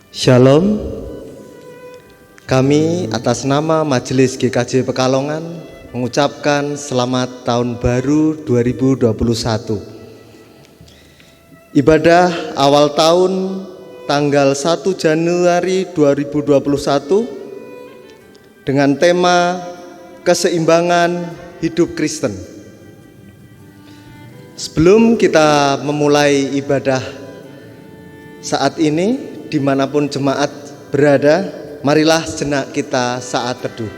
Shalom. Kami atas nama Majelis GKJ Pekalongan mengucapkan selamat tahun baru 2021. Ibadah awal tahun tanggal 1 Januari 2021 dengan tema keseimbangan hidup Kristen. Sebelum kita memulai ibadah saat ini, dimanapun jemaat berada, marilah sejenak kita saat teduh.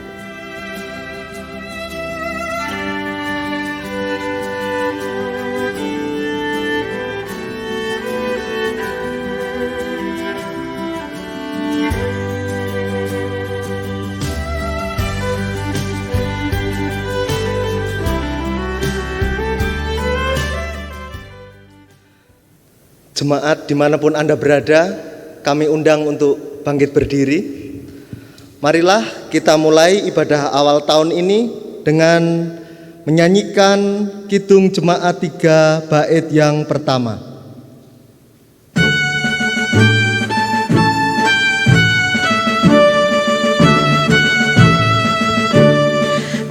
Jemaat dimanapun Anda berada, kami undang untuk bangkit berdiri. Marilah kita mulai ibadah awal tahun ini dengan menyanyikan Kidung Jemaat 3 bait yang pertama.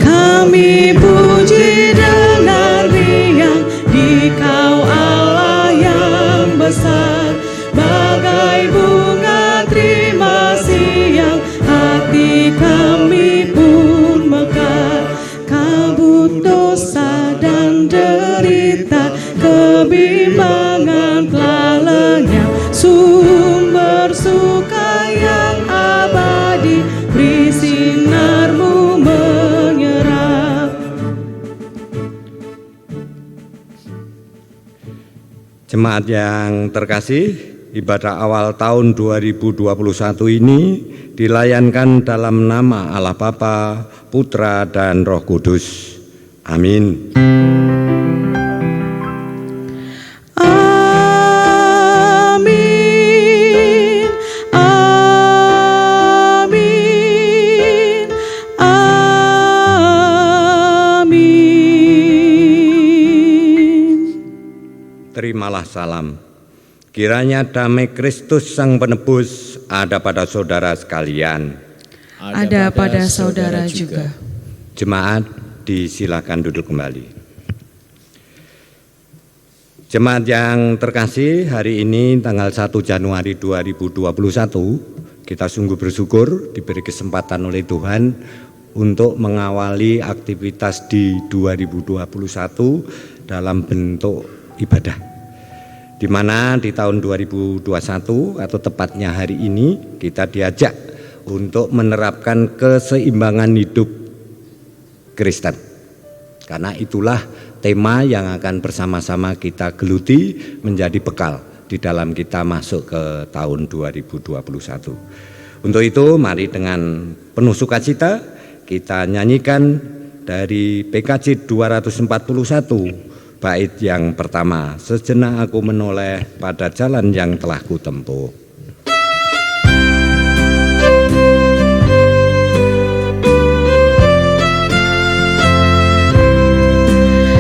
Kami puji dengan riang di Kau Allah yang besar, bagai bunga terima siang hati kami pun mekar. Kabut dosa dan derita, kebimbangan telah lenyap, sumber suka yang abadi beri sinar-Mu menyerap. Jemaat yang terkasih, ibadah awal tahun 2021 ini dilayankan dalam nama Allah Bapa, Putra, dan Roh Kudus. Amin. Amin, amin, amin. Terimalah salam. Kiranya damai Kristus Sang Penebus ada pada saudara sekalian. Ada pada saudara juga. Jemaat disilakan duduk kembali. Jemaat yang terkasih, hari ini tanggal 1 Januari 2021, kita sungguh bersyukur diberi kesempatan oleh Tuhan untuk mengawali aktivitas di 2021 dalam bentuk ibadah. Di mana di tahun 2021 atau tepatnya hari ini kita diajak untuk menerapkan keseimbangan hidup Kristen. Karena itulah tema yang akan bersama-sama kita geluti menjadi bekal di dalam kita masuk ke tahun 2021. Untuk itu mari dengan penuh sukacita kita nyanyikan dari PKJ 241 bait yang pertama, sejenak aku menoleh pada jalan yang telah kutempuh.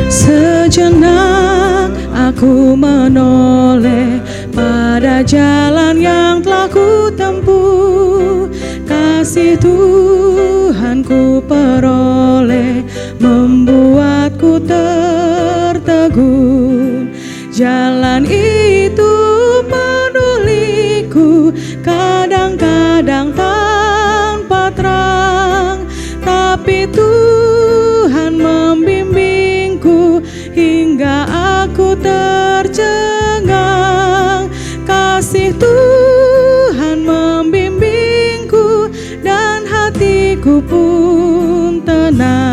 Sejenak aku menoleh pada jalan yang telah kutempuh, kasih Tuhan ku peroleh membuatku tertegun. Jalan itu penuh liku, kadang-kadang tanpa terang, tapi Tuhan membimbingku hingga aku tercengang. Kasih Tuhan membimbingku dan hatiku pun tenang.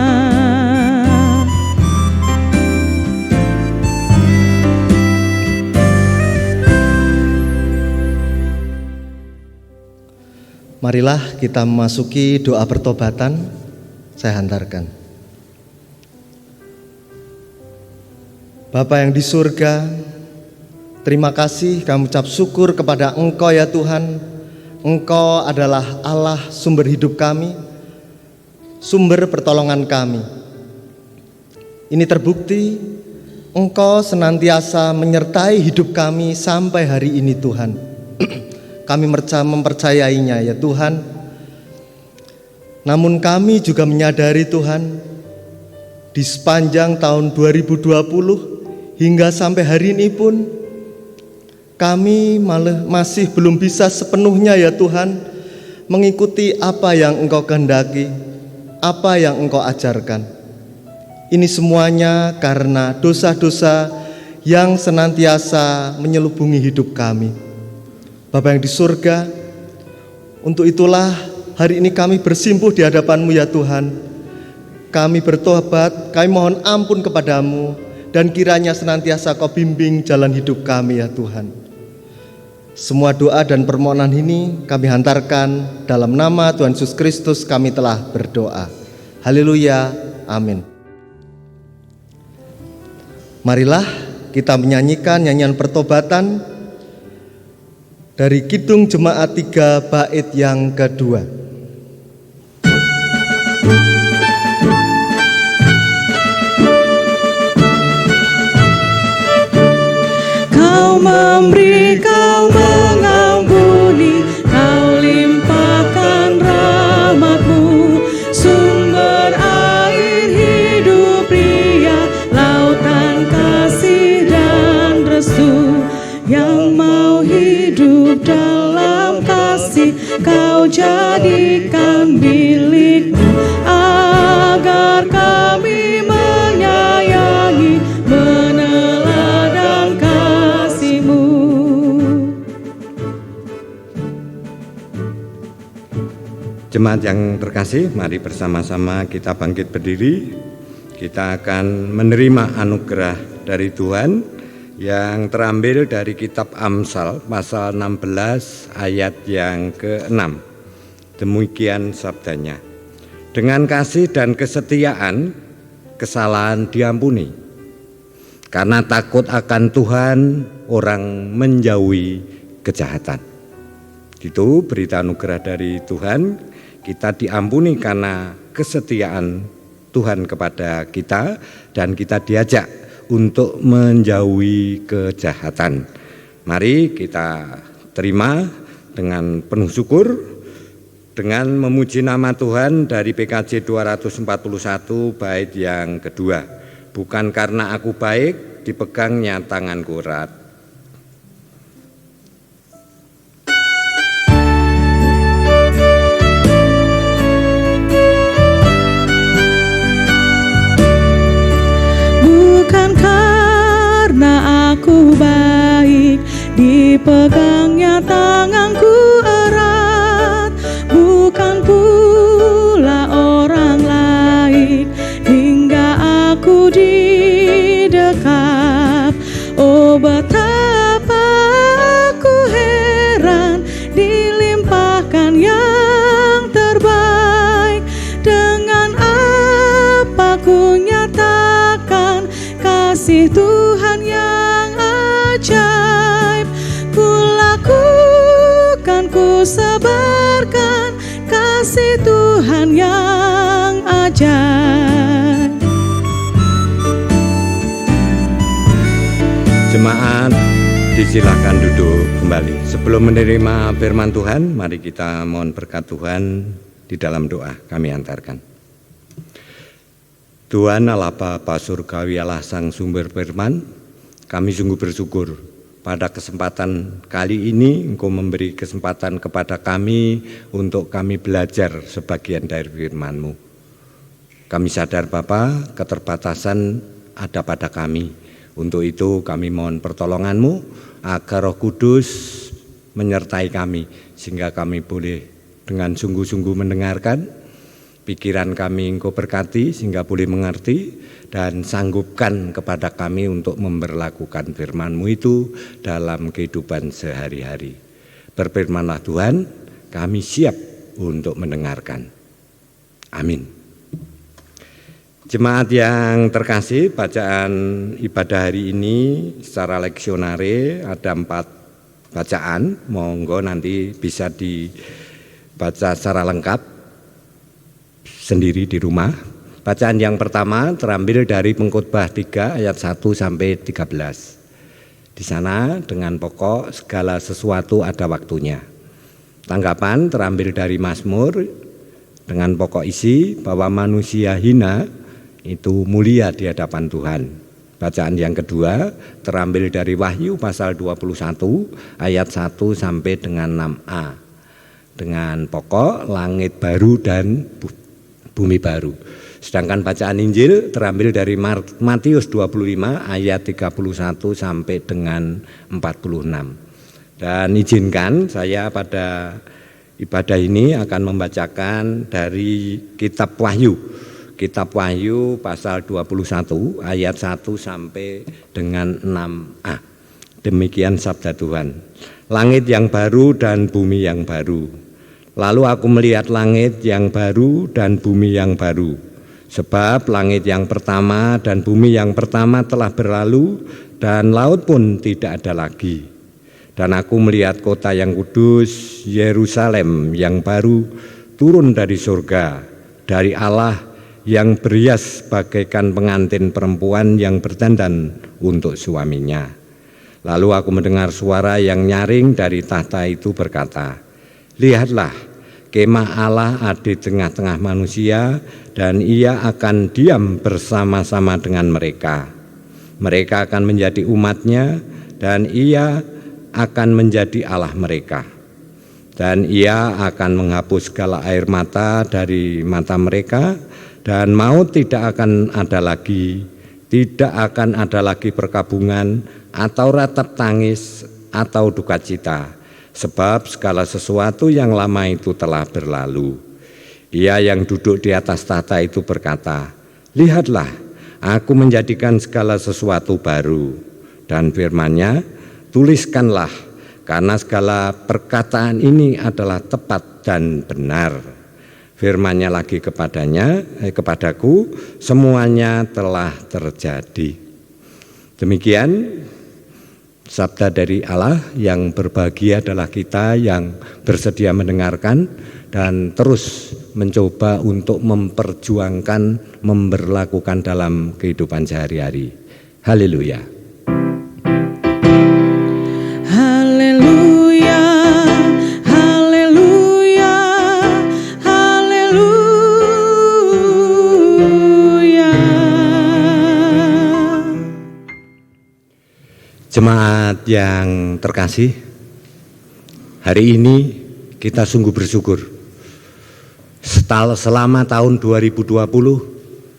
Marilah kita memasuki doa pertobatan. Saya hantarkan. Bapa yang di surga, terima kasih kami ucap syukur kepada Engkau ya Tuhan. Engkau adalah Allah sumber hidup kami, sumber pertolongan kami. Ini terbukti Engkau senantiasa menyertai hidup kami sampai hari ini Tuhan. kami mempercayainya ya Tuhan. Namun kami juga menyadari Tuhan, di sepanjang tahun 2020 hingga sampai hari ini pun kami masih belum bisa sepenuhnya ya Tuhan mengikuti apa yang Engkau kehendaki, apa yang Engkau ajarkan. Ini semuanya karena dosa-dosa yang senantiasa menyelubungi hidup kami. Bapa yang di surga, untuk itulah hari ini kami bersimpuh di hadapan-Mu ya Tuhan. Kami bertobat, kami mohon ampun kepadamu, dan kiranya senantiasa Kau bimbing jalan hidup kami ya Tuhan. Semua doa dan permohonan ini kami hantarkan dalam nama Tuhan Yesus Kristus kami telah berdoa. Haleluya, amin. Marilah kita menyanyikan nyanyian pertobatan dari Kidung Jemaat 3 bait yang kedua. Kau memberi, Kau mengampuni, Kau limpahkan rahmat-Mu, sumber air hidup ria, lautan kasih dan restu. Yang mau hidup dalam kasih, Kau jadikan milik-Mu, agar kami menyayangi, meneladan kasih-Mu. Jemaat yang terkasih, mari bersama-sama kita bangkit berdiri. Kita akan menerima anugerah dari Tuhan yang terambil dari kitab Amsal pasal 16 ayat yang ke-6. Demikian sabdanya. Dengan kasih dan kesetiaan kesalahan diampuni. Karena takut akan Tuhan orang menjauhi kejahatan. Itu berita anugerah dari Tuhan. Kita diampuni karena kesetiaan Tuhan kepada kita, dan kita diajak untuk menjauhi kejahatan. Mari kita terima dengan penuh syukur dengan memuji nama Tuhan dari PKJ 241 bait yang kedua. Bukan karena aku baik, dipegangnya tanganku erat. Aku baik, dipegangnya tanganku erat, bukan pula orang lain hingga aku didekap. Oh betapa aku heran, dilimpahkan yang terbaik. Dengan apa ku nyatakan kasih Tuhan yang ajaib, ku lakukan, ku sebarkan kasih Tuhan yang ajaib. Jemaat, disilakan duduk kembali. Sebelum menerima firman Tuhan, mari kita mohon berkat Tuhan di dalam doa. Kami antarkan. Tuhan Allah Bapa Surgawi, Allah Sang Sumber Firman, kami sungguh bersyukur pada kesempatan kali ini Engkau memberi kesempatan kepada kami untuk kami belajar sebagian dari firman-Mu. Kami sadar Bapa, keterbatasan ada pada kami. Untuk itu kami mohon pertolongan-Mu agar Roh Kudus menyertai kami, sehingga kami boleh dengan sungguh-sungguh mendengarkan. Pikiran kami Engkau berkati sehingga boleh mengerti, dan sanggupkan kepada kami untuk memperlakukan firman-Mu itu dalam kehidupan sehari-hari. Berfirmanlah Tuhan, kami siap untuk mendengarkan. Amin. Jemaat yang terkasih, bacaan ibadah hari ini secara leksionare ada 4 bacaan. Monggo nanti bisa dibaca secara lengkap sendiri di rumah. Bacaan yang pertama terambil dari Pengkhotbah 3 ayat 1 sampai 13. Di sana dengan pokok segala sesuatu ada waktunya. Tanggapan terambil dari Mazmur dengan pokok isi bahwa manusia hina itu mulia di hadapan Tuhan. Bacaan yang kedua terambil dari Wahyu pasal 21 ayat 1 sampai dengan 6a dengan pokok langit baru dan bumi baru. Sedangkan bacaan Injil terambil dari Matius 25 ayat 31 sampai dengan 46. Dan izinkan saya pada ibadah ini akan membacakan dari kitab Wahyu. Kitab Wahyu pasal 21 ayat 1 sampai dengan 6a. Demikian sabda Tuhan. Langit yang baru dan bumi yang baru. Lalu aku melihat langit yang baru dan bumi yang baru. Sebab langit yang pertama dan bumi yang pertama telah berlalu dan laut pun tidak ada lagi. Dan aku melihat kota yang kudus, Yerusalem yang baru turun dari surga, dari Allah yang berhias bagaikan pengantin perempuan yang berdandan untuk suaminya. Lalu aku mendengar suara yang nyaring dari tahta itu berkata, "Lihatlah, kemah Allah ada di tengah-tengah manusia dan ia akan diam bersama-sama dengan mereka. Mereka akan menjadi umatnya dan ia akan menjadi Allah mereka. Dan ia akan menghapus segala air mata dari mata mereka dan maut tidak akan ada lagi, tidak akan ada lagi perkabungan atau ratap tangis atau duka cita, sebab segala sesuatu yang lama itu telah berlalu." Ia yang duduk di atas tahta itu berkata, "Lihatlah, aku menjadikan segala sesuatu baru." Dan firman-Nya, "Tuliskanlah, karena segala perkataan ini adalah tepat dan benar." Firman-Nya lagi kepadaku, semuanya telah terjadi. Demikian sabda dari Allah. Yang berbahagia adalah kita yang bersedia mendengarkan dan terus mencoba untuk memperjuangkan, memberlakukan dalam kehidupan sehari-hari. Haleluya. Haleluya, haleluya, haleluya. Jemaat yang terkasih, hari ini kita sungguh bersyukur. Selama tahun 2020,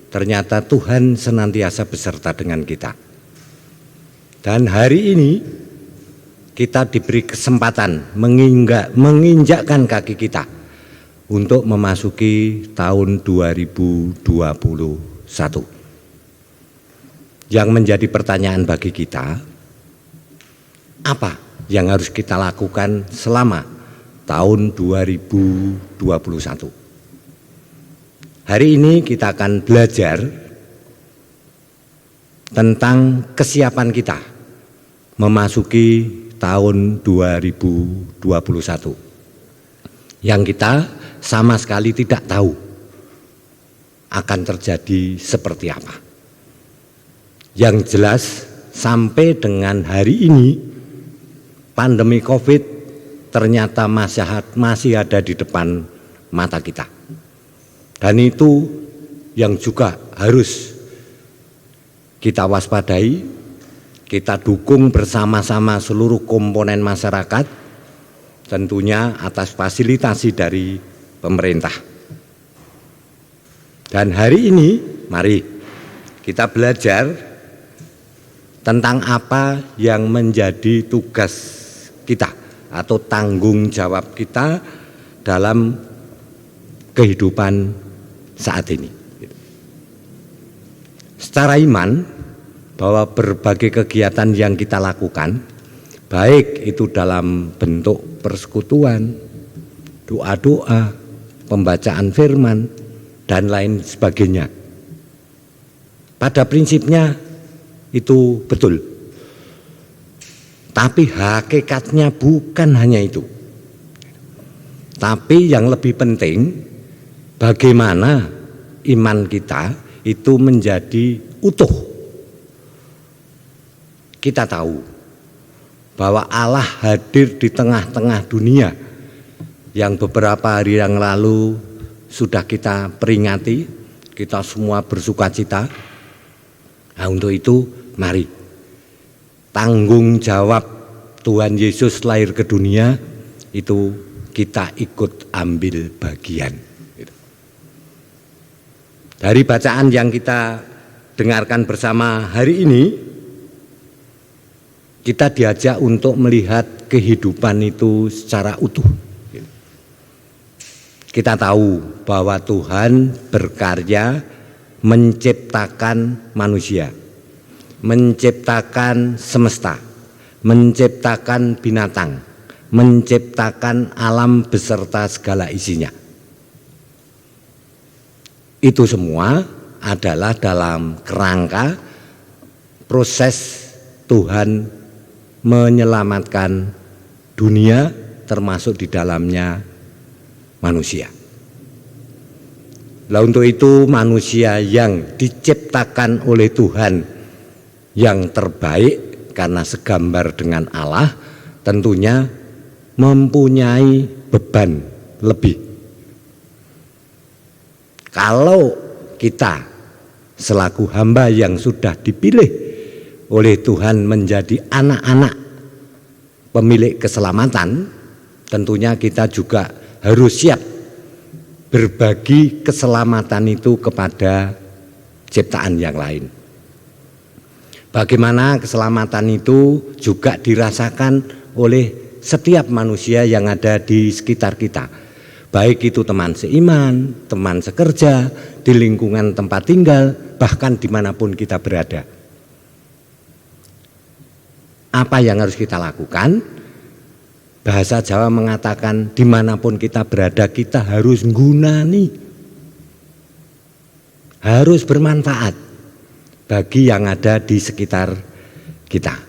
ternyata Tuhan senantiasa beserta dengan kita. Dan hari ini kita diberi kesempatan menginjakkan kaki kita untuk memasuki tahun 2021. Yang menjadi pertanyaan bagi kita, apa yang harus kita lakukan selama tahun 2021? Hari ini kita akan belajar tentang kesiapan kita memasuki tahun 2021 yang kita sama sekali tidak tahu akan terjadi seperti apa. Yang jelas sampai dengan hari ini pandemi COVID ternyata masih ada di depan mata kita. Dan itu yang juga harus kita waspadai, kita dukung bersama-sama seluruh komponen masyarakat, tentunya atas fasilitasi dari pemerintah. Dan hari ini mari kita belajar tentang apa yang menjadi tugas kita atau tanggung jawab kita dalam kehidupan saat ini. Secara iman, bahwa berbagai kegiatan yang kita lakukan, baik itu dalam bentuk persekutuan, doa-doa, pembacaan firman, dan lain sebagainya, pada prinsipnya itu betul. Tapi hakikatnya bukan hanya itu. Tapi yang lebih penting, bagaimana iman kita itu menjadi utuh. Kita tahu bahwa Allah hadir di tengah-tengah dunia yang beberapa hari yang lalu sudah kita peringati, kita semua bersukacita. Nah, untuk itu mari tanggung jawab Tuhan Yesus lahir ke dunia itu kita ikut ambil bagian. Dari bacaan yang kita dengarkan bersama hari ini, kita diajak untuk melihat kehidupan itu secara utuh. Kita tahu bahwa Tuhan berkarya menciptakan manusia, menciptakan semesta, menciptakan binatang, menciptakan alam beserta segala isinya. Itu semua adalah dalam kerangka proses Tuhan menyelamatkan dunia, termasuk di dalamnya manusia. Lah untuk itu manusia yang diciptakan oleh Tuhan yang terbaik karena segambar dengan Allah tentunya mempunyai beban lebih. Kalau kita selaku hamba yang sudah dipilih oleh Tuhan menjadi anak-anak pemilik keselamatan, tentunya kita juga harus siap berbagi keselamatan itu kepada ciptaan yang lain. Bagaimana keselamatan itu juga dirasakan oleh setiap manusia yang ada di sekitar kita, baik itu teman seiman, teman sekerja, di lingkungan tempat tinggal, bahkan dimanapun kita berada. Apa yang harus kita lakukan? Bahasa Jawa mengatakan dimanapun kita berada kita harus nggunani, harus bermanfaat bagi yang ada di sekitar kita.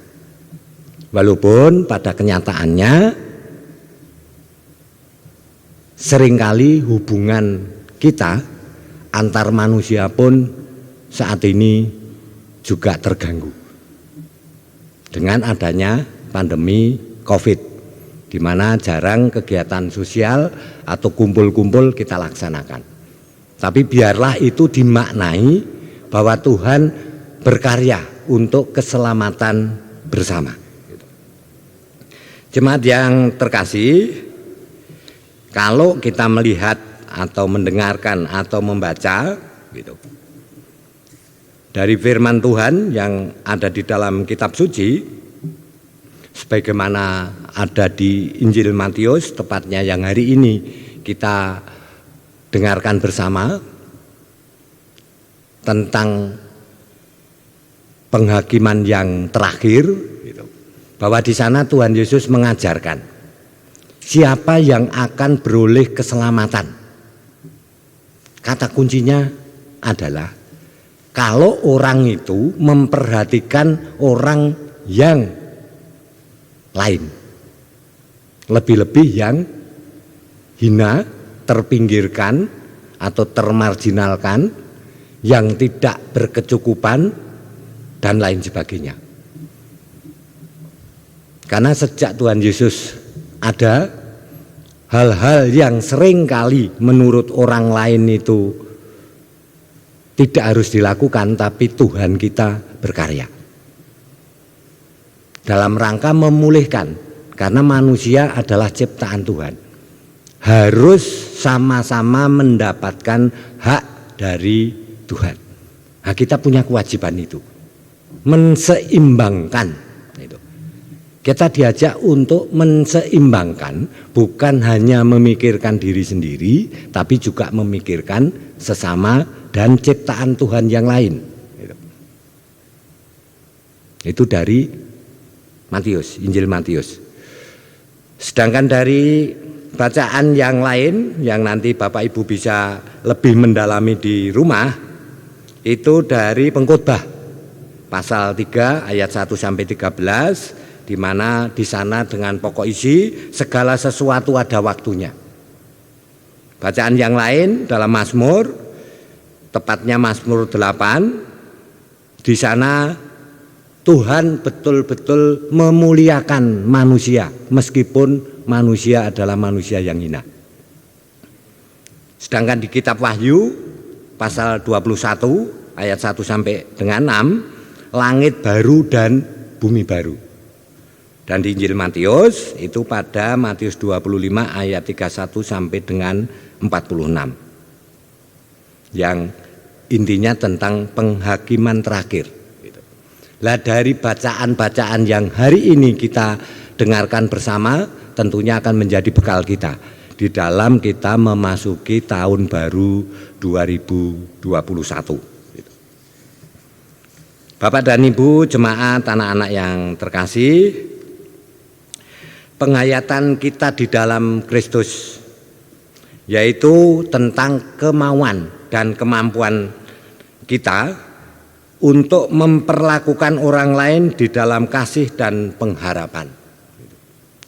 Walaupun pada kenyataannya seringkali hubungan kita antar manusia pun saat ini juga terganggu dengan adanya pandemi COVID, di mana jarang kegiatan sosial atau kumpul-kumpul kita laksanakan. Tapi biarlah itu dimaknai bahwa Tuhan berkarya untuk keselamatan bersama. Jemaat yang terkasih, kalau kita melihat atau mendengarkan atau membaca gitu, dari firman Tuhan yang ada di dalam kitab suci, sebagaimana ada di Injil Matius, tepatnya yang hari ini kita dengarkan bersama tentang penghakiman yang terakhir, gitu, bahwa di sana Tuhan Yesus mengajarkan siapa yang akan beroleh keselamatan. Kata kuncinya adalah kalau orang itu memperhatikan orang yang lain, lebih-lebih yang hina, terpinggirkan atau termarginalkan, yang tidak berkecukupan dan lain sebagainya. Karena sejak Tuhan Yesus ada, hal-hal yang sering kali menurut orang lain itu tidak harus dilakukan, tapi Tuhan kita berkarya dalam rangka memulihkan, karena manusia adalah ciptaan Tuhan, harus sama-sama mendapatkan hak dari Tuhan. Nah, kita punya kewajiban itu, menseimbangkan itu. Kita diajak untuk menseimbangkan, bukan hanya memikirkan diri sendiri, tapi juga memikirkan sesama dan ciptaan Tuhan yang lain. Itu dari Matius, Injil Matius. Sedangkan dari bacaan yang lain yang nanti Bapak Ibu bisa lebih mendalami di rumah, itu dari Pengkhotbah pasal 3 ayat 1 sampai 13, di mana di sana dengan pokok isi segala sesuatu ada waktunya. Bacaan yang lain dalam Mazmur, tepatnya Mazmur 8, di sana Tuhan betul-betul memuliakan manusia meskipun manusia adalah manusia yang hina. Sedangkan di kitab Wahyu pasal 21 ayat 1 sampai dengan 6, langit baru dan bumi baru. Dan di Injil Matius itu pada Matius 25 ayat 31 sampai dengan 46. Yang intinya tentang penghakiman terakhir. Lah dari bacaan-bacaan yang hari ini kita dengarkan bersama tentunya akan menjadi bekal kita di dalam kita memasuki tahun baru 2021. Bapak dan Ibu jemaat anak-anak yang terkasih, penghayatan kita di dalam Kristus yaitu tentang kemauan dan kemampuan kita untuk memperlakukan orang lain di dalam kasih dan pengharapan.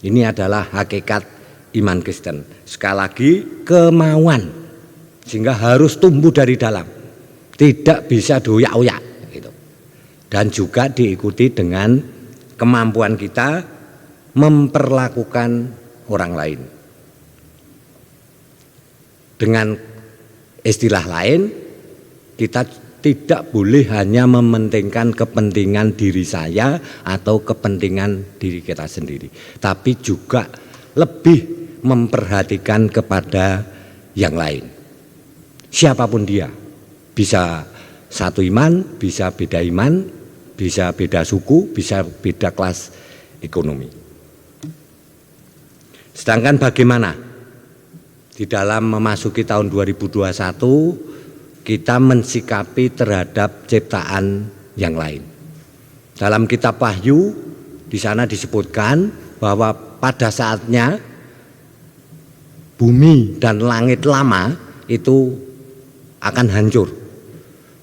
Ini adalah hakikat iman Kristen. Sekali lagi, kemauan, sehingga harus tumbuh dari dalam, tidak bisa doyak-oyak gitu. Dan juga diikuti dengan kemampuan kita memperlakukan orang lain. Dengan istilah lain, kita tidak boleh hanya mementingkan kepentingan diri saya atau kepentingan diri kita sendiri, tapi juga lebih memperhatikan kepada yang lain. Siapapun dia, bisa satu iman, bisa beda iman, bisa beda suku, bisa beda kelas ekonomi. Sedangkan bagaimana di dalam memasuki tahun 2021 kita mensikapi terhadap ciptaan yang lain. Dalam kitab Wahyu di sana disebutkan bahwa pada saatnya bumi dan langit lama itu akan hancur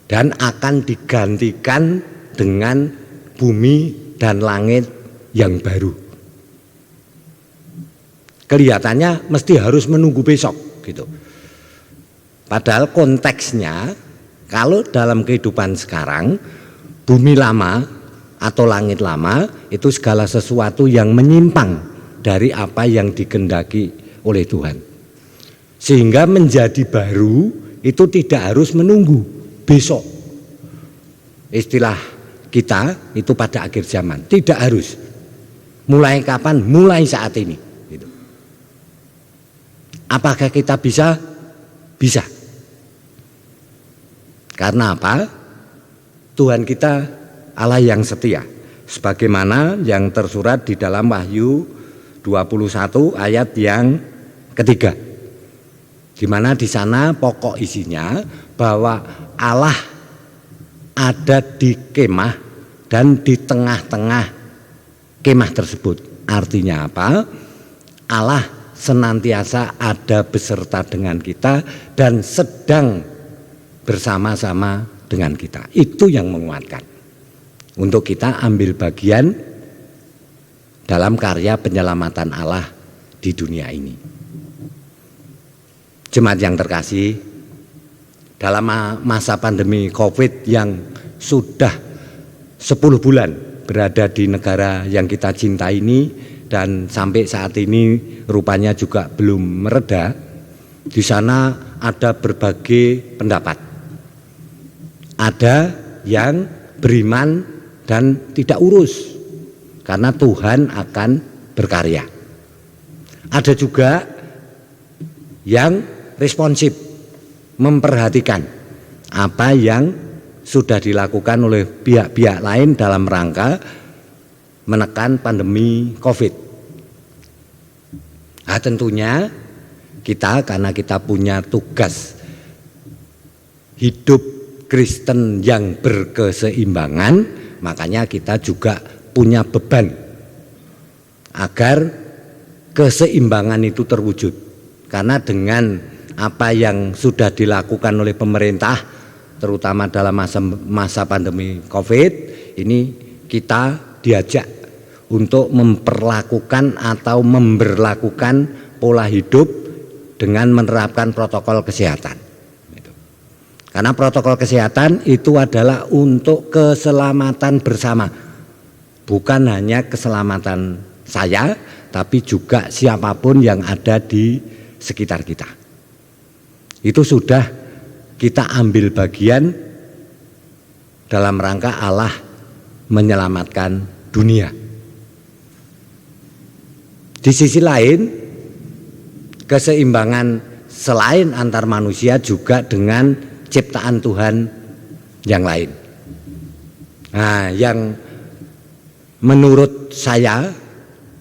dan akan digantikan dengan bumi dan langit yang baru. Kelihatannya mesti harus menunggu besok gitu. Padahal konteksnya kalau dalam kehidupan sekarang bumi lama atau langit lama itu segala sesuatu yang menyimpang dari apa yang dikehendaki oleh Tuhan. Sehingga menjadi baru itu tidak harus menunggu besok. Istilah kita itu pada akhir zaman, tidak harus. Mulai kapan? Mulai saat ini gitu. Apakah kita bisa? Bisa. Karena apa? Tuhan kita Allah yang setia. Sebagaimana yang tersurat di dalam Wahyu 21 ayat yang ketiga. Di mana di sana pokok isinya bahwa Allah ada di kemah dan di tengah-tengah kemah tersebut. Artinya apa? Allah senantiasa ada beserta dengan kita dan sedang bersama-sama dengan kita. Itu yang menguatkan untuk kita ambil bagian dalam karya penyelamatan Allah di dunia ini. Jemaat yang terkasih, dalam masa pandemi COVID yang sudah 10 bulan berada di negara yang kita cinta ini dan sampai saat ini rupanya juga belum mereda, di sana ada berbagai pendapat. Ada yang beriman dan tidak urus karena Tuhan akan berkarya. Ada juga yang responsif, memperhatikan apa yang sudah dilakukan oleh pihak-pihak lain dalam rangka menekan pandemi COVID. Nah, tentunya kita karena kita punya tugas hidup Kristen yang berkeseimbangan, makanya kita juga punya beban agar keseimbangan itu terwujud. Karena dengan apa yang sudah dilakukan oleh pemerintah, terutama dalam masa pandemi COVID, ini kita diajak untuk memperlakukan atau memberlakukan pola hidup dengan menerapkan protokol kesehatan. Karena protokol kesehatan itu adalah untuk keselamatan bersama. Bukan hanya keselamatan saya, tapi juga siapapun yang ada di sekitar kita. Itu sudah kita ambil bagian dalam rangka Allah menyelamatkan dunia. Di sisi lain, keseimbangan selain antar manusia juga dengan ciptaan Tuhan yang lain. Nah, yang menurut saya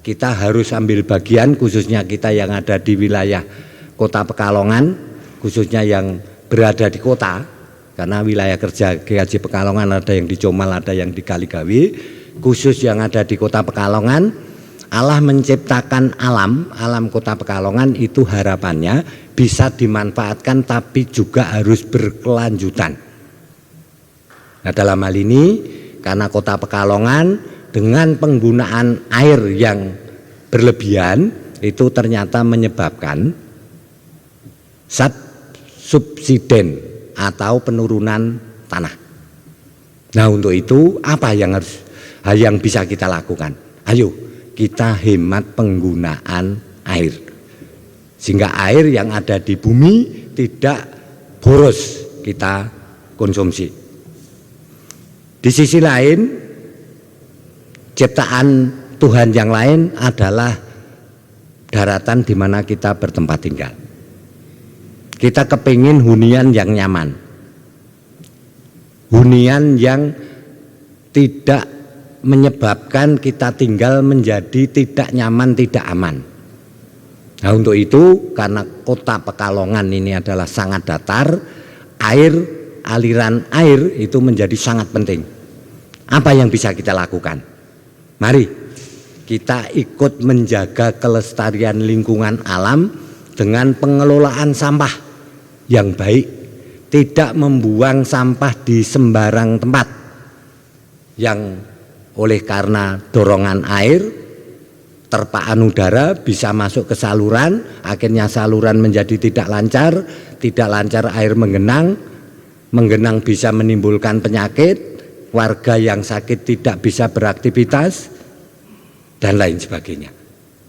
kita harus ambil bagian, khususnya kita yang ada di wilayah Kota Pekalongan, khususnya yang berada di kota, karena wilayah kerja GKJ Pekalongan ada yang di Comal, ada yang di Kaligawi. Khusus yang ada di Kota Pekalongan, Allah menciptakan alam Kota Pekalongan itu harapannya bisa dimanfaatkan tapi juga harus berkelanjutan. Nah, dalam hal ini karena Kota Pekalongan dengan penggunaan air yang berlebihan itu ternyata menyebabkan subsiden atau penurunan tanah. Nah, untuk itu apa yang bisa kita lakukan? Ayo kita hemat penggunaan air sehingga air yang ada di bumi tidak boros kita konsumsi. Di sisi lain, ciptaan Tuhan yang lain adalah daratan di mana kita bertempat tinggal. Kita kepingin hunian yang nyaman, hunian yang tidak menyebabkan kita tinggal menjadi tidak nyaman, tidak aman. Nah, untuk itu karena Kota Pekalongan ini adalah sangat datar, aliran air itu menjadi sangat penting. Apa yang bisa kita lakukan? Mari kita ikut menjaga kelestarian lingkungan alam dengan pengelolaan sampah yang baik, tidak membuang sampah di sembarang tempat yang oleh karena dorongan air, terpaan udara bisa masuk ke saluran, akhirnya saluran menjadi tidak lancar air menggenang bisa menimbulkan penyakit, warga yang sakit tidak bisa beraktivitas dan lain sebagainya.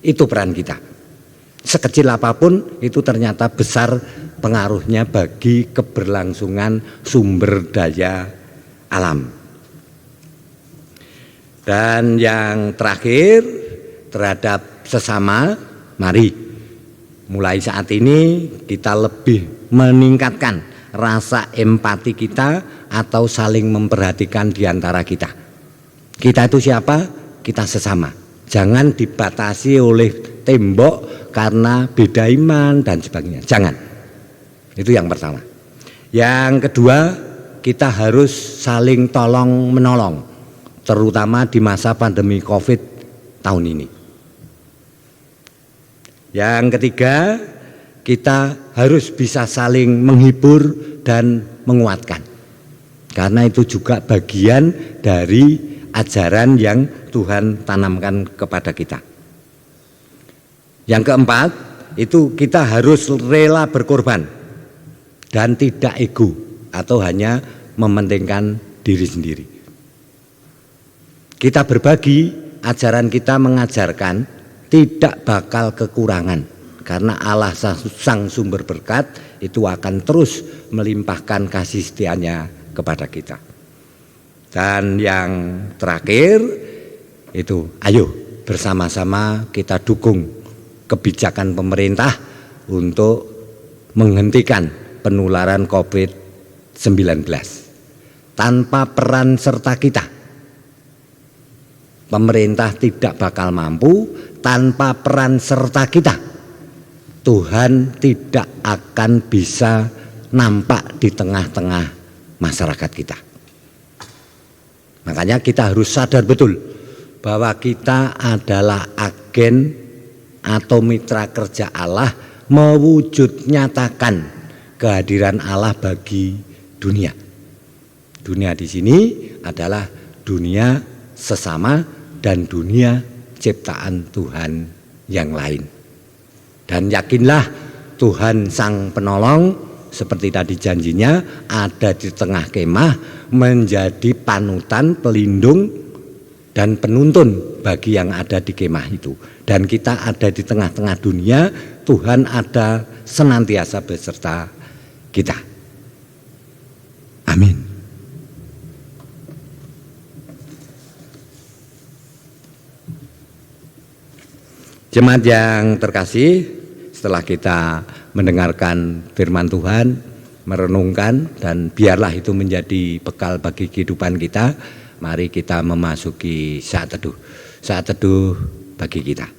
Itu peran kita. Sekecil apapun itu ternyata besar pengaruhnya bagi keberlangsungan sumber daya alam. Dan yang terakhir terhadap sesama, mari mulai saat ini kita lebih meningkatkan rasa empati kita atau saling memperhatikan di antara kita. Kita itu siapa? Kita sesama. Jangan dibatasi oleh tembok karena beda iman dan sebagainya. Jangan. Itu yang pertama. Yang kedua, kita harus saling tolong menolong, terutama di masa pandemi COVID tahun ini. Yang ketiga, kita harus bisa saling menghibur dan menguatkan, karena itu juga bagian dari ajaran yang Tuhan tanamkan kepada kita. Yang keempat, itu kita harus rela berkorban dan tidak ego atau hanya mementingkan diri sendiri. Kita berbagi, ajaran kita mengajarkan tidak bakal kekurangan, karena Allah sang sumber berkat itu akan terus melimpahkan kasih setianya kepada kita. Dan yang terakhir itu, ayo bersama-sama kita dukung kebijakan pemerintah untuk menghentikan penularan COVID-19. Tanpa peran serta kita, pemerintah tidak bakal mampu. Tanpa peran serta kita, Tuhan tidak akan bisa nampak di tengah-tengah masyarakat kita. Makanya kita harus sadar betul bahwa kita adalah agen atau mitra kerja Allah mewujud nyatakan kehadiran Allah bagi dunia. Dunia di sini adalah dunia sesama dan dunia ciptaan Tuhan yang lain. Dan yakinlah Tuhan sang penolong seperti tadi janjinya ada di tengah kemah, menjadi panutan, pelindung dan penuntun bagi yang ada di kemah itu. Dan kita ada di tengah-tengah dunia, Tuhan ada senantiasa beserta kita. Amin. Jemaat yang terkasih, setelah kita mendengarkan firman Tuhan, merenungkan, dan biarlah itu menjadi bekal bagi kehidupan kita, mari kita memasuki saat teduh. Saat teduh bagi kita.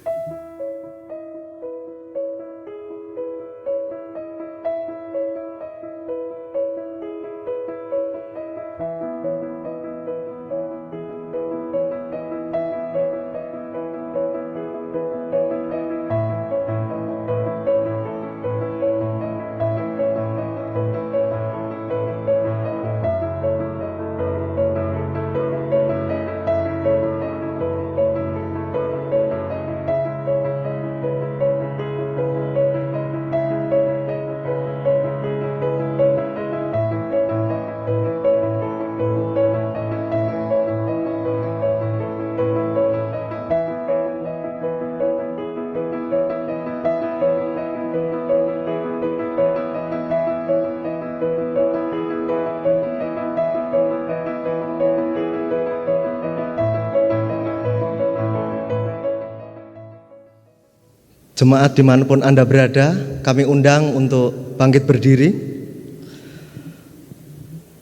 Jemaat dimanapun Anda berada, kami undang untuk bangkit berdiri.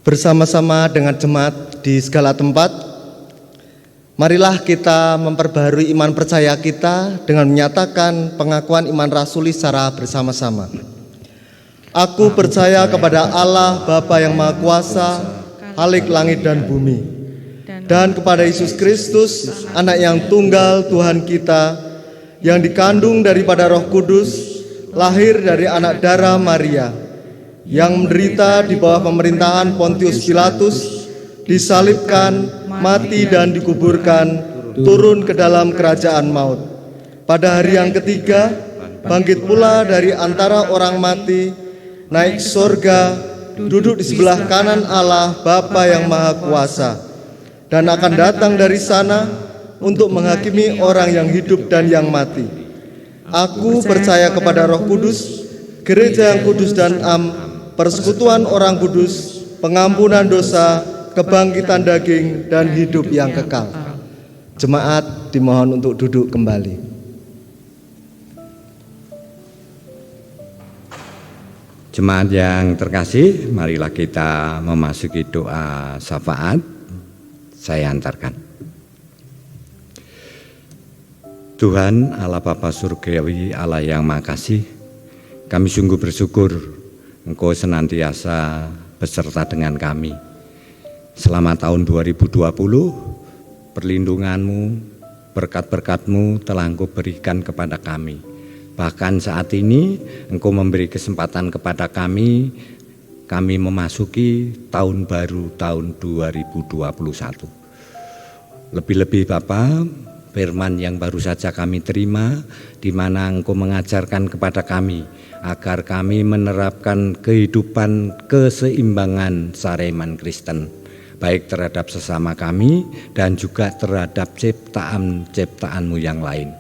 Bersama-sama dengan jemaat di segala tempat, marilah kita memperbarui iman percaya kita dengan menyatakan pengakuan iman rasuli secara bersama-sama. Aku percaya kepada Allah Bapa yang Maha Kuasa, Khalik langit dan bumi, dan kepada Yesus Kristus, Anak yang tunggal Tuhan kita, yang dikandung daripada Roh Kudus, lahir dari anak darah Maria, yang menderita di bawah pemerintahan Pontius Pilatus, disalibkan, mati dan dikuburkan, turun ke dalam kerajaan maut. Pada hari yang ketiga, bangkit pula dari antara orang mati, naik surga, duduk di sebelah kanan Allah Bapa yang Maha Kuasa, dan akan datang dari sana untuk menghakimi orang yang hidup dan yang mati. Aku percaya kepada Roh Kudus, gereja yang kudus dan am, persekutuan orang kudus, pengampunan dosa, kebangkitan daging, dan hidup yang kekal. Jemaat dimohon untuk duduk kembali. Jemaat yang terkasih, marilah kita memasuki doa syafaat. Saya antarkan. Tuhan Allah Bapa Surgawi, Allah yang Maha Kasih, kami sungguh bersyukur Engkau senantiasa beserta dengan kami. Selama tahun 2020, perlindungan-Mu, berkat-berkat-Mu telah Engkau berikan kepada kami. Bahkan saat ini Engkau memberi kesempatan kepada kami memasuki tahun baru tahun 2021. Lebih-lebih Bapak, firman yang baru saja kami terima, di mana Engkau mengajarkan kepada kami agar kami menerapkan kehidupan keseimbangan sareman Kristen, baik terhadap sesama kami dan juga terhadap ciptaan-ciptaan-Mu yang lain.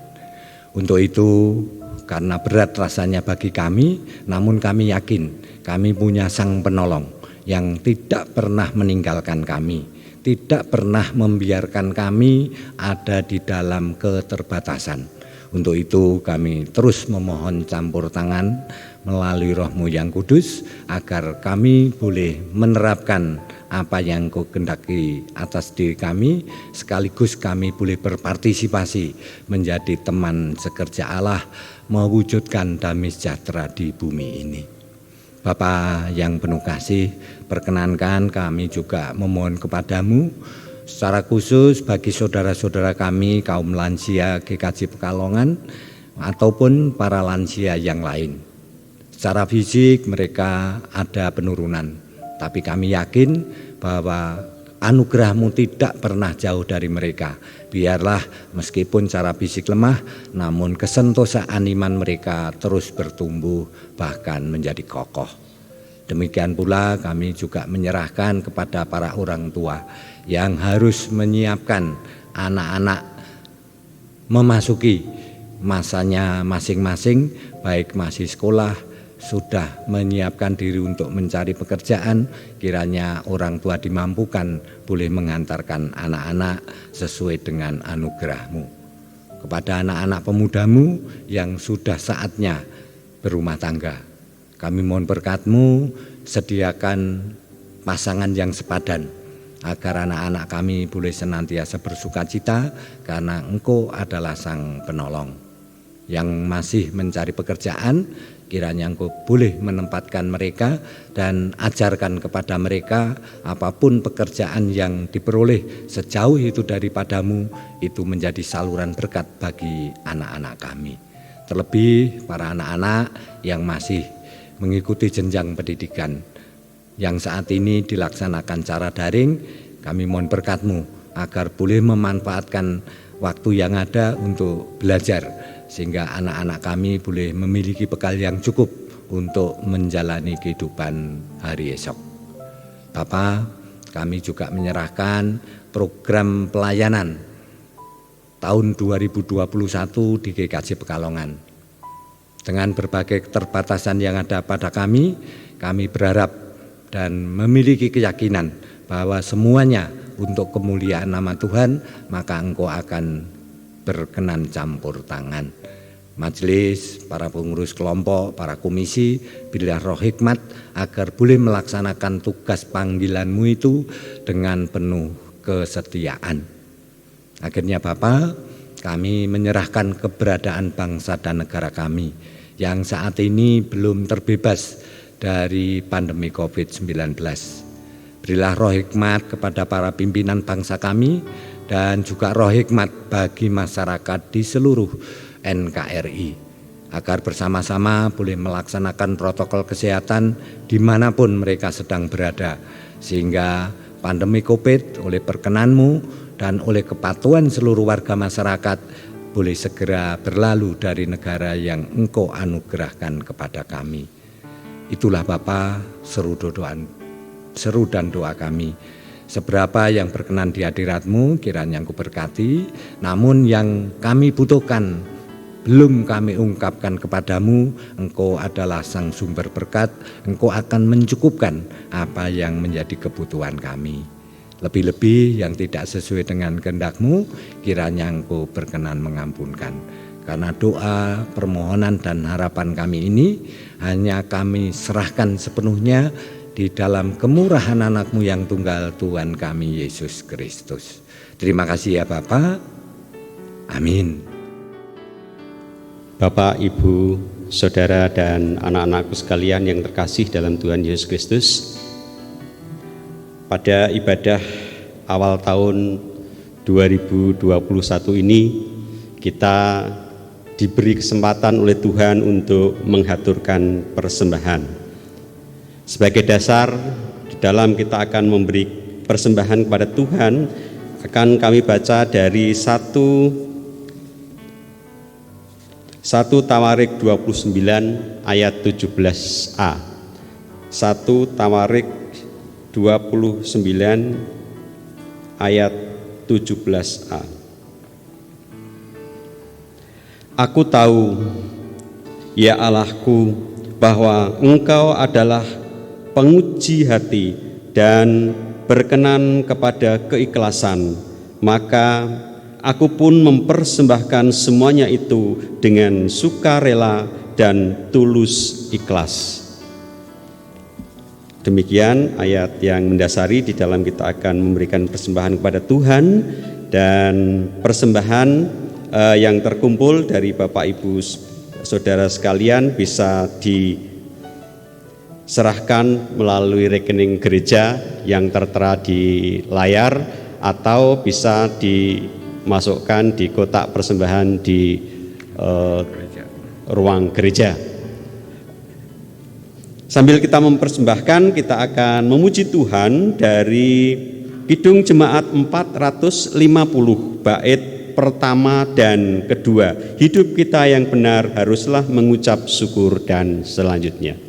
Untuk itu, karena berat rasanya bagi kami, namun kami yakin kami punya Sang Penolong yang tidak pernah meninggalkan kami, tidak pernah membiarkan kami ada di dalam keterbatasan. Untuk itu kami terus memohon campur tangan melalui Roh-Mu yang kudus, agar kami boleh menerapkan apa yang Kau kehendaki atas diri kami, sekaligus kami boleh berpartisipasi menjadi teman sekerja Allah, mewujudkan damai sejahtera di bumi ini. Bapa yang penuh kasih, perkenankan kami juga memohon kepadamu secara khusus bagi saudara-saudara kami kaum lansia GKJ Pekalongan ataupun para lansia yang lain. Secara fisik mereka ada penurunan, tapi kami yakin bahwa anugerah-Mu tidak pernah jauh dari mereka. Biarlah meskipun secara fisik lemah, namun kesentosaan iman mereka terus bertumbuh bahkan menjadi kokoh. Demikian pula kami juga menyerahkan kepada para orang tua yang harus menyiapkan anak-anak memasuki masanya masing-masing, baik masih sekolah, sudah menyiapkan diri untuk mencari pekerjaan, kiranya orang tua dimampukan boleh mengantarkan anak-anak sesuai dengan anugerah-Mu. Kepada anak-anak pemudamu yang sudah saatnya berumah tangga, kami mohon berkat-Mu, sediakan pasangan yang sepadan, agar anak-anak kami boleh senantiasa bersukacita karena Engkau adalah Sang Penolong. Yang masih mencari pekerjaan, kiranya Engkau boleh menempatkan mereka dan ajarkan kepada mereka apapun pekerjaan yang diperoleh sejauh itu daripada-Mu, itu menjadi saluran berkat bagi anak-anak kami. Terlebih para anak-anak yang masih mengikuti jenjang pendidikan, yang saat ini dilaksanakan cara daring, kami mohon berkat-Mu agar boleh memanfaatkan waktu yang ada untuk belajar, sehingga anak-anak kami boleh memiliki bekal yang cukup untuk menjalani kehidupan hari esok. Bapa, kami juga menyerahkan program pelayanan tahun 2021 di GKJ Pekalongan. Dengan berbagai keterbatasan yang ada pada kami berharap dan memiliki keyakinan bahwa semuanya untuk kemuliaan nama Tuhan, maka Engkau akan berkenan campur tangan. Majelis, para pengurus kelompok, para komisi, berilah roh hikmat agar boleh melaksanakan tugas panggilan-Mu itu dengan penuh kesetiaan. Akhirnya Bapa, kami menyerahkan keberadaan bangsa dan negara kami yang saat ini belum terbebas dari pandemi COVID-19. Berilah roh hikmat kepada para pimpinan bangsa kami dan juga roh hikmat bagi masyarakat di seluruh NKRI agar bersama-sama boleh melaksanakan protokol kesehatan dimanapun mereka sedang berada, sehingga pandemi COVID oleh perkenan-Mu dan oleh kepatuhan seluruh warga masyarakat boleh segera berlalu dari negara yang Engkau anugerahkan kepada kami. Itulah Bapa seru dan doa kami. Seberapa yang berkenan di hadirat-Mu, kiranya Engkau berkati, namun yang kami butuhkan belum kami ungkapkan kepadamu, Engkau adalah Sang Sumber berkat, Engkau akan mencukupkan apa yang menjadi kebutuhan kami. Lebih-lebih yang tidak sesuai dengan kehendak-Mu, kiranya Engkau berkenan mengampunkan. Karena doa, permohonan dan harapan kami ini hanya kami serahkan sepenuhnya di dalam kemurahan anak-Mu yang tunggal, Tuhan kami Yesus Kristus. Terima kasih ya Bapa. Amin. Bapak, Ibu, Saudara dan anak-anakku sekalian yang terkasih dalam Tuhan Yesus Kristus, pada ibadah awal tahun 2021 ini kita diberi kesempatan oleh Tuhan untuk menghaturkan persembahan. Sebagai dasar, di dalam kita akan memberi persembahan kepada Tuhan, akan kami baca dari 1 Tawarik 29 ayat 17a. 1 Tawarik 29 ayat 17a. Aku tahu, ya Allahku, bahwa Engkau adalah penguji hati dan berkenan kepada keikhlasan, maka aku pun mempersembahkan semuanya itu dengan sukarela dan tulus ikhlas. Demikian ayat yang mendasari di dalam kita akan memberikan persembahan kepada Tuhan, dan persembahan yang terkumpul dari Bapak Ibu Saudara sekalian bisa diserahkan melalui rekening gereja yang tertera di layar, atau bisa dimasukkan di kotak persembahan di ruang gereja. Sambil kita mempersembahkan, kita akan memuji Tuhan dari Kidung Jemaat 450 bait pertama dan kedua. Hidup kita yang benar haruslah mengucap syukur, dan selanjutnya.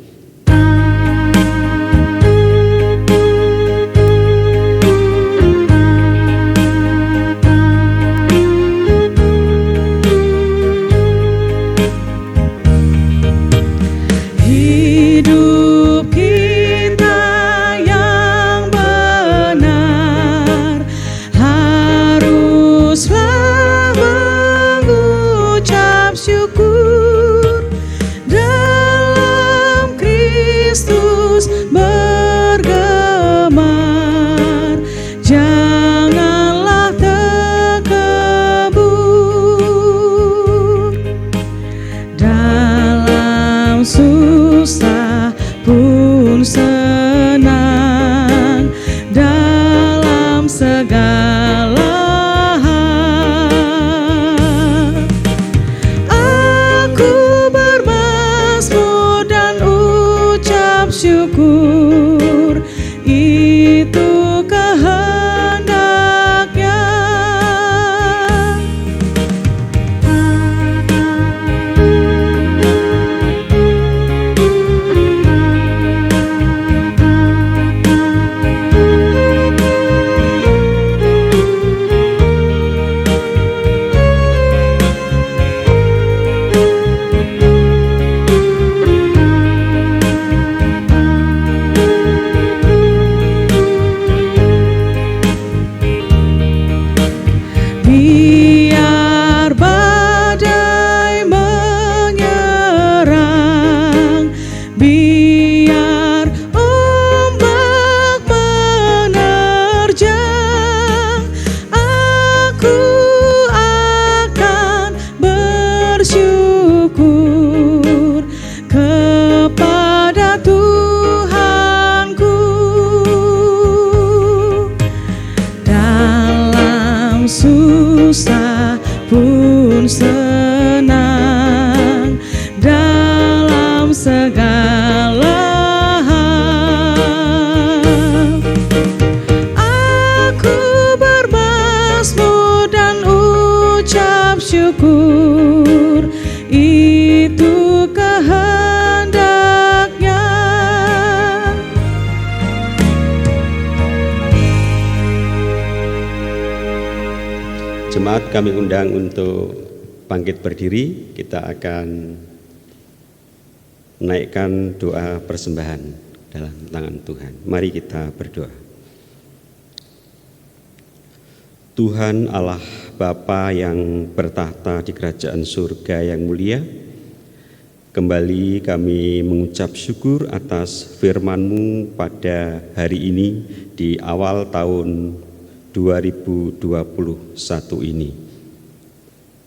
Hidup susah pun senang, dalam segala hal. Aku bermazmur dan ucap syukur, itu kehendaknya. Biar badai menyerang, biar ombak menerjang, aku akan bersyukur kepada Tuhanku. Dalam susah pun senang, dalam segala hal. Aku bermazmur dan ucap syukur, itu kehendaknya. Jemaat kami undang untuk bangkit berdiri. Kita akan menaikkan doa persembahan dalam tangan Tuhan. Mari kita berdoa. Tuhan Allah Bapa yang bertahta di kerajaan surga yang mulia, kembali kami mengucap syukur atas firman-Mu pada hari ini di awal tahun 2021 ini.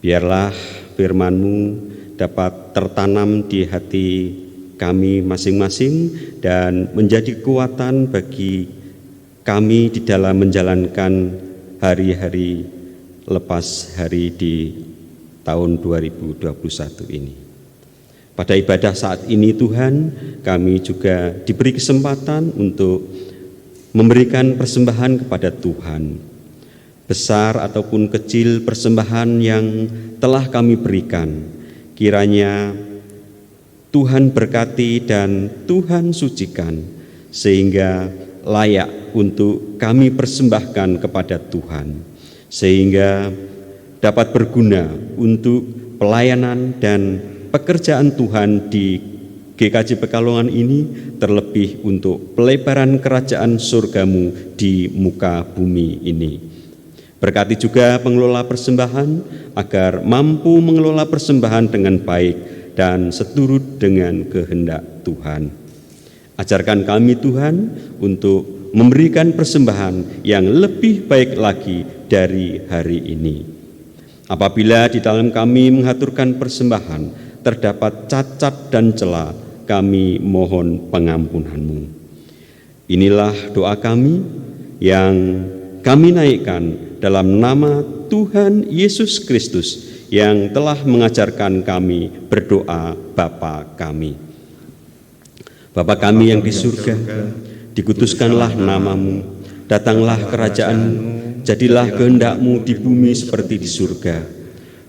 Biarlah firman-Mu dapat tertanam di hati kami masing-masing dan menjadi kekuatan bagi kami di dalam menjalankan hari-hari lepas hari di tahun 2021 ini. Pada ibadah saat ini Tuhan, kami juga diberi kesempatan untuk memberikan persembahan kepada Tuhan. Besar ataupun kecil persembahan yang telah kami berikan, kiranya Tuhan berkati dan Tuhan sucikan, sehingga layak untuk kami persembahkan kepada Tuhan, sehingga dapat berguna untuk pelayanan dan pekerjaan Tuhan di GKJ Pekalongan ini, terlebih untuk pelebaran kerajaan surga-Mu di muka bumi ini. Berkati juga pengelola persembahan agar mampu mengelola persembahan dengan baik dan seturut dengan kehendak Tuhan. Ajarkan kami Tuhan untuk memberikan persembahan yang lebih baik lagi dari hari ini. Apabila di dalam kami mengaturkan persembahan terdapat cacat dan celah, kami mohon pengampunan-Mu. Inilah doa kami yang kami naikkan dalam nama Tuhan Yesus Kristus yang telah mengajarkan kami berdoa Bapa kami. Bapa kami yang di surga, dikuduskanlah nama-Mu, datanglah kerajaan-Mu, jadilah kehendak-Mu di bumi seperti di surga.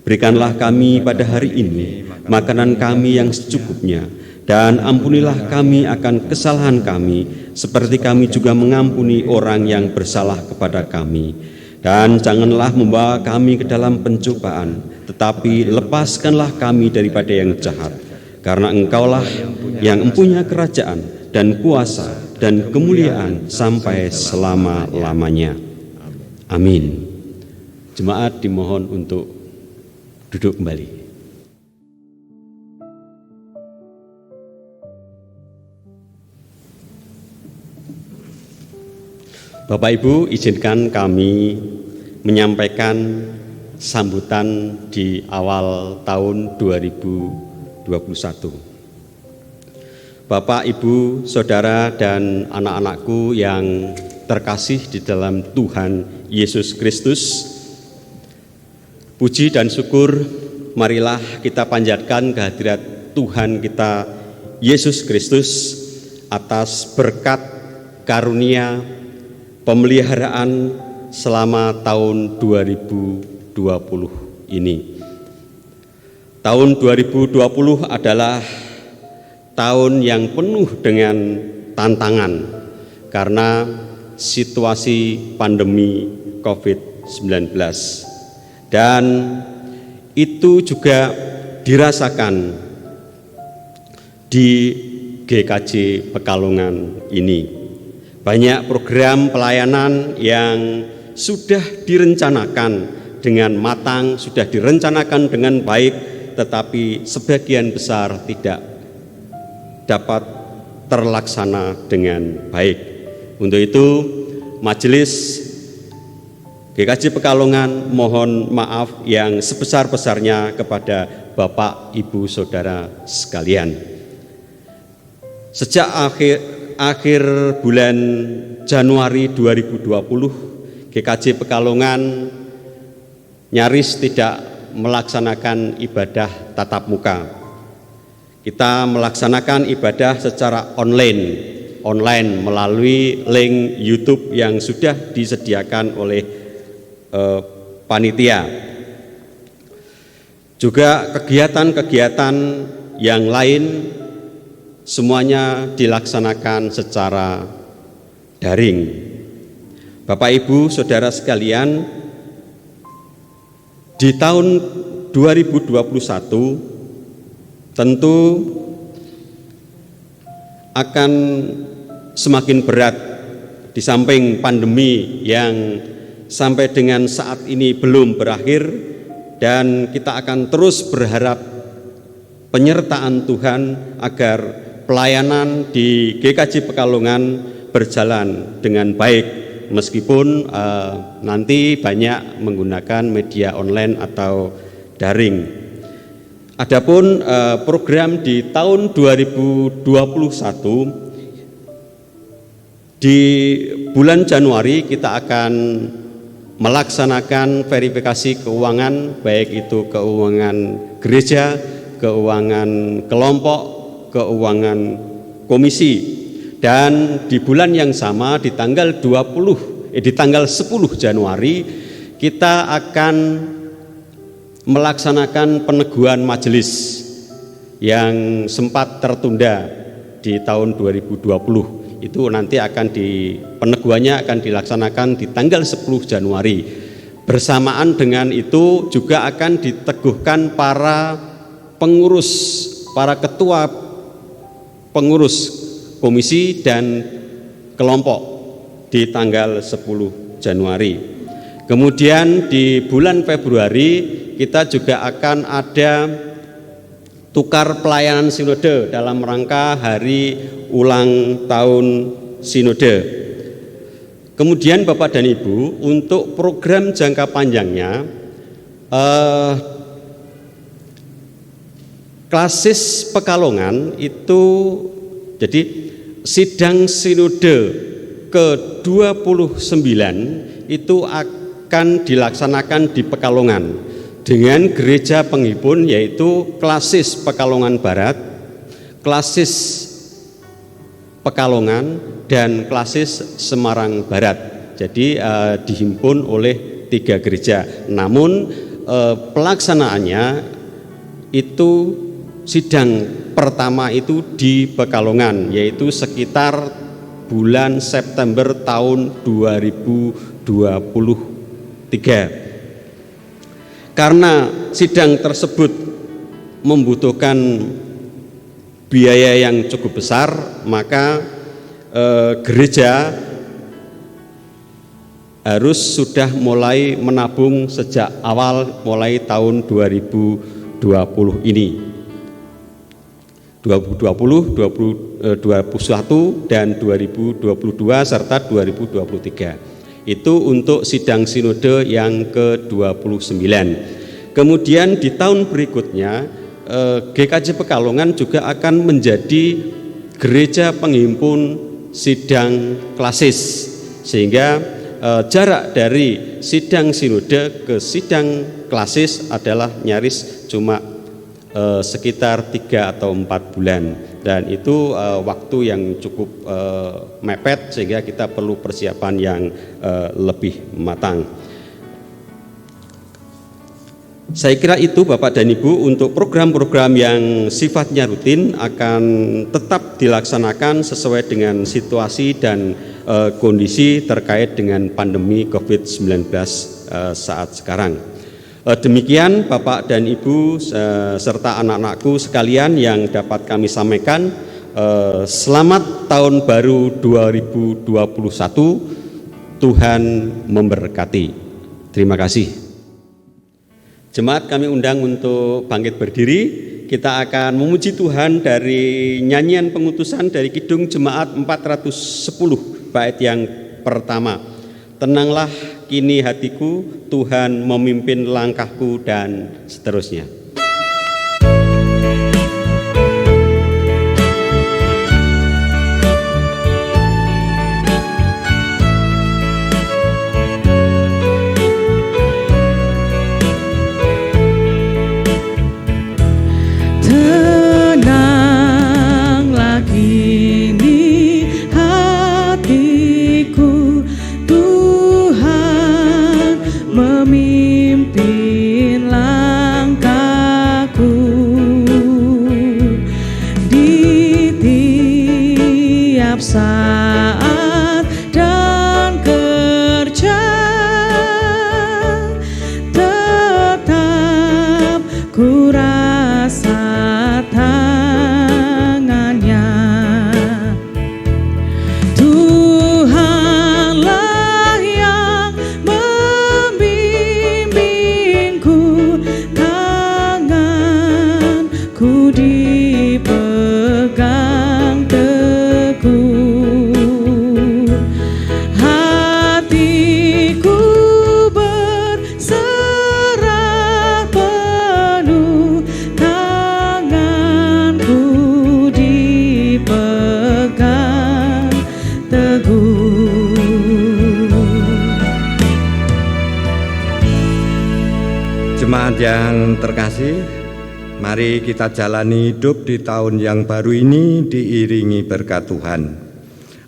Berikanlah kami pada hari ini makanan kami yang secukupnya, dan ampunilah kami akan kesalahan kami, seperti kami juga mengampuni orang yang bersalah kepada kami. Dan janganlah membawa kami ke dalam pencobaan, tetapi lepaskanlah kami daripada yang jahat. Karena Engkaulah yang mempunyai kerajaan dan kuasa dan kemuliaan sampai selama-lamanya. Amin. Jemaat dimohon untuk duduk kembali. Bapak Ibu, izinkan kami menyampaikan sambutan di awal tahun 2021. Bapak, Ibu, Saudara, dan anak-anakku yang terkasih di dalam Tuhan Yesus Kristus, puji dan syukur marilah kita panjatkan kehadirat Tuhan kita Yesus Kristus atas berkat karunia pemeliharaan selama tahun 2020 ini. Tahun 2020 adalah tahun yang penuh dengan tantangan karena situasi pandemi COVID-19, dan itu juga dirasakan di GKJ Pekalongan ini. Banyak program pelayanan yang sudah direncanakan dengan matang, sudah direncanakan dengan baik, tetapi sebagian besar tidak dapat terlaksana dengan baik. Untuk itu, Majelis GKJ Pekalongan mohon maaf yang sebesar-besarnya kepada Bapak, Ibu, Saudara sekalian. Sejak akhir bulan Januari 2020, GKJ Pekalongan nyaris tidak melaksanakan ibadah tatap muka. Kita melaksanakan ibadah secara online melalui link YouTube yang sudah disediakan oleh panitia. Juga kegiatan-kegiatan yang lain semuanya dilaksanakan secara daring. Bapak, Ibu, Saudara sekalian, di tahun 2021 tentu akan semakin berat, di samping pandemi yang sampai dengan saat ini belum berakhir, dan kita akan terus berharap penyertaan Tuhan agar pelayanan di GKJ Pekalongan berjalan dengan baik, meskipun nanti banyak menggunakan media online atau daring. Adapun program di tahun 2021, di bulan Januari kita akan melaksanakan verifikasi keuangan, baik itu keuangan gereja, keuangan kelompok, keuangan komisi. Dan di bulan yang sama, di tanggal 10 Januari kita akan melaksanakan peneguhan majelis yang sempat tertunda di tahun 2020. Itu nanti peneguhannya akan dilaksanakan di tanggal 10 Januari. Bersamaan dengan itu juga akan diteguhkan para ketua pengurus komisi dan kelompok di tanggal 10 Januari. Kemudian di bulan Februari kita juga akan ada tukar pelayanan sinode dalam rangka hari ulang tahun sinode. Kemudian Bapak dan Ibu, untuk program jangka panjangnya, Klasis Pekalongan itu, jadi sidang sinode ke-29 itu akan dilaksanakan di Pekalongan dengan gereja penghibun, yaitu Klasis Pekalongan Barat, Klasis Pekalongan, dan Klasis Semarang Barat. Jadi dihimpun oleh 3 gereja. Namun pelaksanaannya itu sidang pertama itu di Pekalongan, yaitu sekitar bulan September tahun 2023. Karena sidang tersebut membutuhkan biaya yang cukup besar, maka gereja harus sudah mulai menabung sejak awal, mulai tahun 2020 ini. 2020, 2021, dan 2022 serta 2023. Itu untuk sidang sinode yang ke-29. Kemudian di tahun berikutnya GKJ Pekalongan juga akan menjadi gereja penghimpun sidang klasis, sehingga jarak dari sidang sinode ke sidang klasis adalah nyaris cuma sekitar 3 atau 4 bulan, dan itu waktu yang cukup mepet sehingga kita perlu persiapan yang lebih matang. Saya kira itu Bapak dan Ibu untuk program-program yang sifatnya rutin akan tetap dilaksanakan sesuai dengan situasi dan kondisi terkait dengan pandemi COVID-19 saat sekarang. Demikian Bapak dan Ibu serta anak-anakku sekalian yang dapat kami sampaikan. Selamat tahun baru 2021. Tuhan memberkati. Terima kasih. Jemaat kami undang untuk bangkit berdiri. Kita akan memuji Tuhan dari nyanyian pengutusan dari Kidung Jemaat 410 bait yang pertama. Tenanglah kini hatiku, Tuhan memimpin langkahku, dan seterusnya. Memimpin langkahku di tiap saat dan kerja, tetap ku rasa tangannya. Tuhanlah yang ku dipegang teguh, hatiku berserah penuh, tanganku dipegang teguh. Jemaat yang terkasih, mari kita jalani hidup di tahun yang baru ini diiringi berkat Tuhan.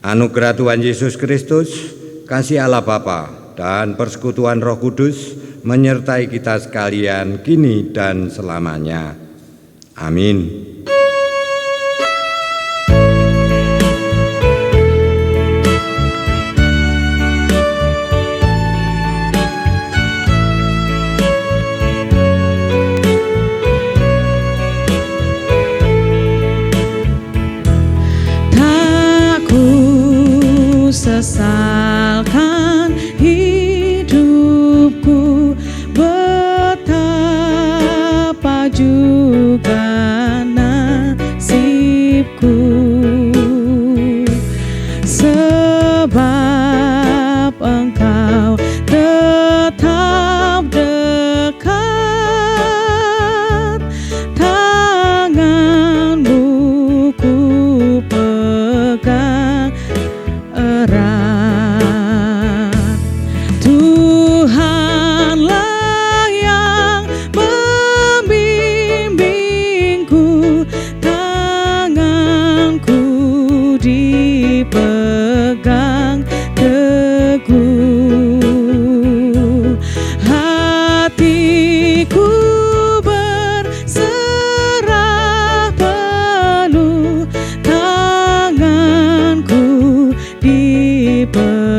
Anugerah Tuhan Yesus Kristus, kasih Allah Bapa, dan persekutuan Roh Kudus menyertai kita sekalian kini dan selamanya. Amin. Sesalkan hidupku, betapa juga nasibku, sebab Engkau tetap dekat, tanganmu ku pegang erat. Tuhanlah yang membimbingku, tanganku dipegang teguh, hatiku berserah penuh, tanganku dipegang